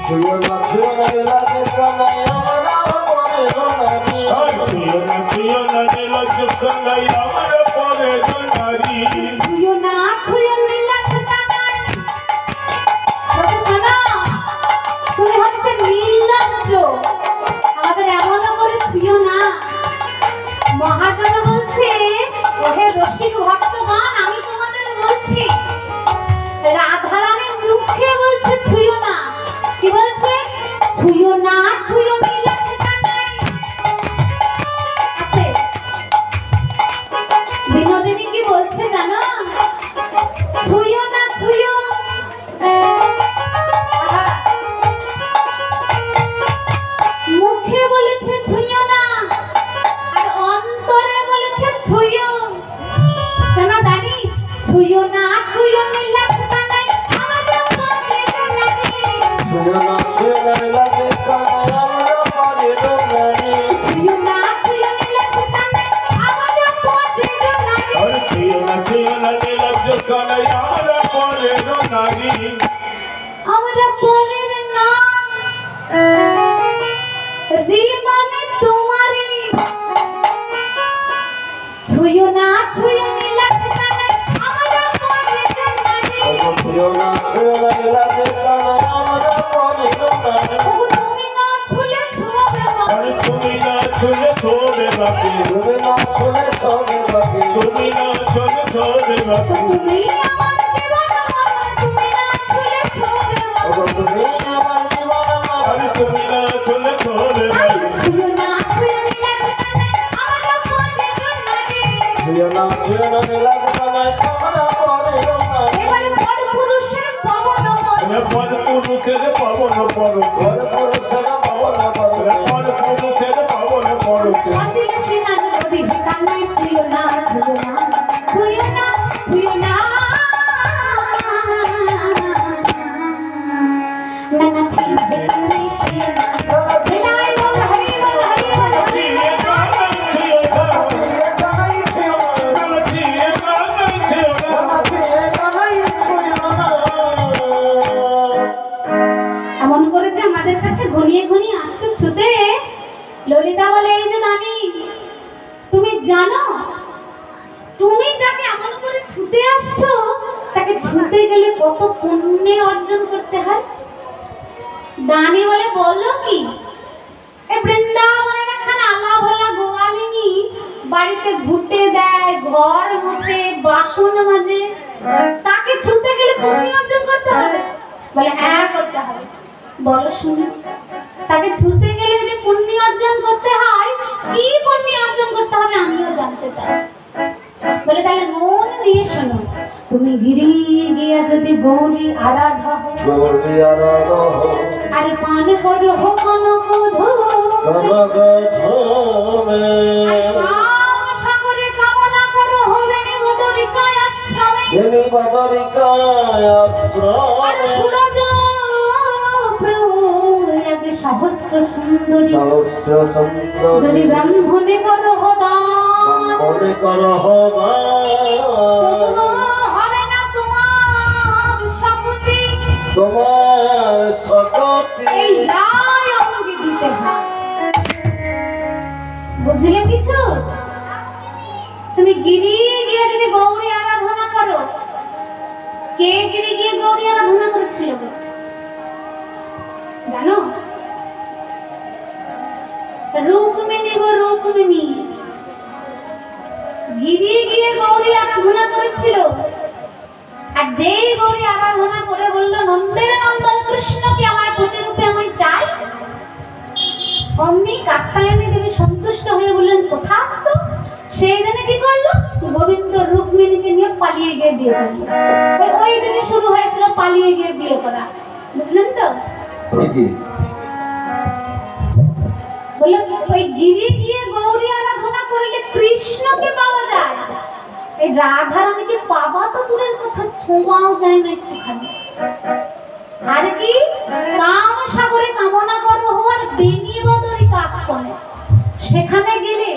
ছুঁয়ো না, ছুঁয়ো না, লাগে কানাই আমার মনে রঙানি। ছুঁয়ো না নীলাভ কানাই আমার পরে রঙানি। ছুঁয়ো না, ছুঁয়ো নীলাভ কানাই। তবে শোনো, তুমি হচ্ছে নীলজ্জ, আমাদের এমন করে ছুঁয়ো না। মহাজন বলছে, ওহে রসিক ভক্তগণ, আমি তোমাদের বলছি, রাধারানীর মুখে বলছে ছুঁয়ো না। কি বলছে? ছুঁয়ো না, ছুঁয়ো নীলাভ কানাই। আছে বিনোদিনী কি বলছে জানো? ছুঁয়ো না, ছুঁয়ো। মুখে বলেছে ছুঁয়ো না, আর অন্তরে বলেছে ছুঁয়ো। শোনা দানি, ছুঁয়ো না, ছুঁয়ো নীলাভ কানাই আমার মনে রঙানি। ছুঁয়ো না, ছুঁয়ো না, লাগে কানাই আমার পরে রঙানি। ছুঁয়ো না, ছুঁয়ো নীলাভ কানাই আমার মনে রঙানি। আরে ছুঁয়ো না নীলাভ কানাই আমার পরে রঙানি। আমরা পরের নাম রি মানে তোমারি। ছুঁয়ো না, ছুঁয়ো নীলাভ কানাই আমার মনে রঙানি। ছুঁয়ো না, ছুঁয়ো না, লাগে কানাই আমার পরে রঙানি। ওগো তুমি না ছুলে ছুঁবে আরে বাকি। তুমি না ছুঁলে ছোবে বাকি। তুমি না ছুঁলে ছবে বাকি। তুমি না ছুঁলে ছোবে বাকি। তুমি আমার জীবন মনে, তুমি না ছুলে ছুঁবে ওগো বাকি। তুমি আমার জীবন আমার। আরে তুমি না ছুঁলে ছোবে বাকি। ছুঁয়ো না, ছুঁয়ো নীলাভ কানাই আমার মনে রঙানি। ছুঁয়ো না, ছুঁয়ো না, লাগে কানাই আমার পরে রঙানি। এবার বড় পুরুষের পবন মনে, পর পুরুষের পাবন পরশ। ঘর পুরুষের পাবন পরশ। পর পুরুষের পাবন পরশ। অচিল শ্রীনাথ নদী কানাই ছুঁয়ো না, ছুঁয়ো না, ছুঁয়ো না, ছুঁয়ো না। না না কানাছি ভেতরে ছিল না বিদায় গৌর হরি বল হরি বল হরি এমন করে যে আমাদের কাছে ঘনিয়ে ঘনিয়ে আসছো ছুতে। ললিতা বলে এই যে নানি তুমি জানো তুমি যাকে এমন করে ছুতে আসছো তাকে ছুতে গেলে কত পুণ্য অর্জন করতে হয়। দানি বলে বললো কি এই বৃন্দাবনের একখানা আলা ভোলা গোয়ালিনী বাড়িতে ঘুটে দেয় ঘর মুছে বাসন মাজে তাকে ছুতে গেলে পুণ্য অর্জন করতে হবে। বলে হ্যাঁ করতে হবে। বলো শুনে তাকে ছুতে গেলে যদি পুণ্য অর্জন করতে হয় কি পুণ্য অর্জন করতে হবে আমিও জানতে চাই। বলে তাহলে মন দিয়ে শোনো তুমি গিরি গিয়া যদি গৌরী আরাধা আর পান করো হো কোন সাগরে কামনা করো হবে নে বদরিকায় আশ্রমে আর সূরজ প্রয়াগে সহস্র সুন্দরী যদি ব্রাহ্মণে করো হো দান হবে না তোমার শক্তি এই রায় আমাকে দিতে হয়। বুঝলে কিছু তুমি গিরি গিয়ে যদি গৌরী আরাধনা করো কে গিরি গিয়ে গৌরী আরাধনা করেছিল জানো? রুক্মিণী গো রুক্মিণী গিরি গিয়ে গৌরী আরাধনা করেছিল। আর যেই গৌরী আরাধনা করে বলল নন্দের নন্দন কৃষ্ণকে আমার প্রতিরূপে আমি চাই অমনি কাত্যায়নী দেবী সন্তুষ্ট হয়ে বললেন কোথা আসতো। সেই দিনে কি করলো গোবিন্দ রুক্মিণীকে নিয়ে পালিয়ে গিয়ে বিয়ে করলো। ওই দিনে শুরু হয়েছিল পালিয়ে গিয়ে বিয়ে করা। বুঝলেন তো? বললো ওই গিরি গিয়ে গৌরী আরাধনা করলে কৃষ্ণকে পাওয়া যায়। এই রাধা রানীকে পাওয়া তো দূরের কথা ছোঁয়াও যায় না একটুখানি। আর কি কাম সাগরে কামনা করো হওয়ার বেনি বদরি কাজ করে সেখানে গেলে